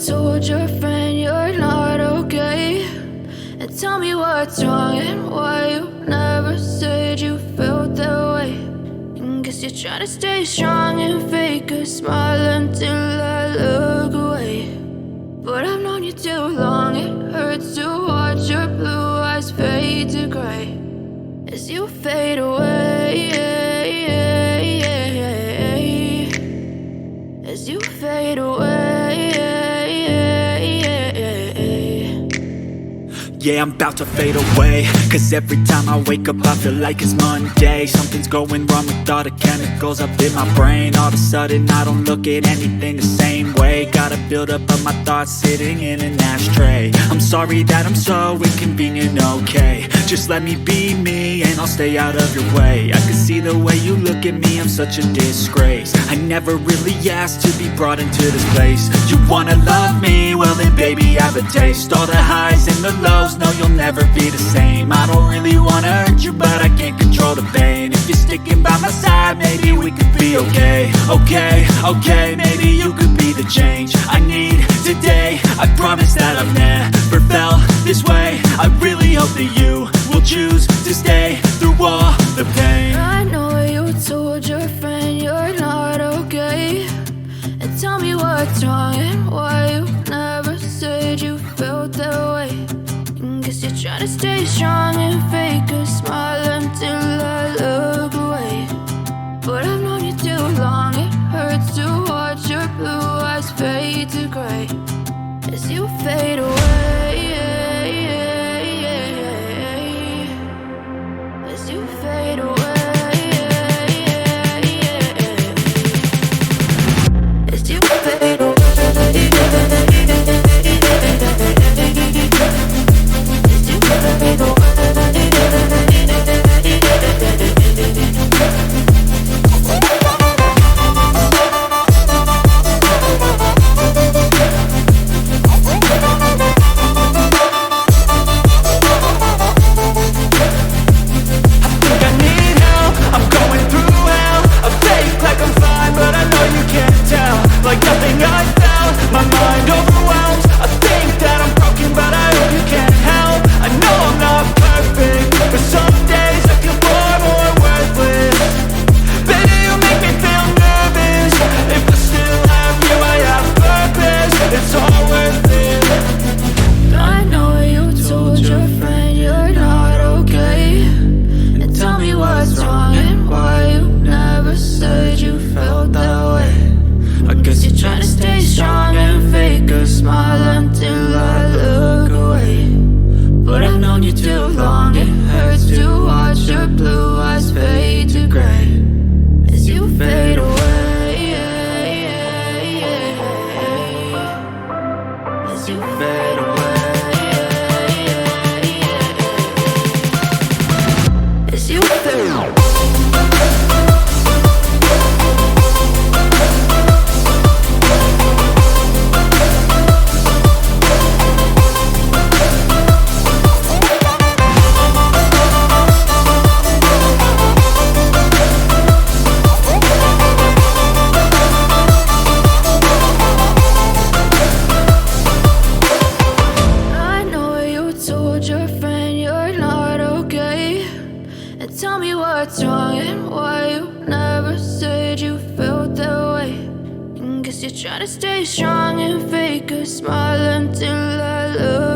told your friend you're not okay, and tell me what's wrong and why you never said you felt that way. And guess you're trying to stay strong and fake a smile until I look away. But I've known you too long, it hurts to watch your blue eyes fade to gray as you fade away, as you fade away. Yeah, I'm about to fade away, cause every time I wake up I feel like it's Monday. Something's going wrong with all the chemicals up in my brain. All of a sudden I don't look at anything the same way. Gotta build up of my thoughts sitting in an ashtray. I'm sorry that I'm so inconvenient, okay. Just let me be me and I'll stay out of your way. I can see the way you look at me, I'm such a disgrace. I never really asked to be brought into this place. You wanna love me? Well then baby I have a taste. All the highs and the lows, no you'll never be the same. I don't really wanna hurt you but I can't control the pain. If you're sticking by my side maybe we could be okay. Okay, maybe you could be the change I need today. I promise that I've never felt this way. I really hope that you will choose to stay through all the pain. I know you told your friend you're not okay, and tell me what's wrong and why you never said you felt that way. And guess you're trying to stay strong and fake a smile until I look away. But I've known you too long, it hurts to watch your blue eyes fade to gray as you fade away, as you fade away, as you fade away. Like nothing I felt, my mind overwhelmed. I think that I'm broken, but I hope you can't help. I know I'm not perfect, but some days I feel far more worthless. Baby, you make me feel nervous. If I still have you, I have purpose. It's all worth it. I know you told your friend you're not okay, and tell me what's wrong and why you never said you felt that way. I guess you're trying to stay strong and fake a smile until I look away. But I've known you too long, it hurts to watch your blue eyes fade to gray as you fade away, as you fade away, as you fade away. Tell me what's wrong and why you never said you felt that way. And guess you're trying to stay strong and fake a smile until I look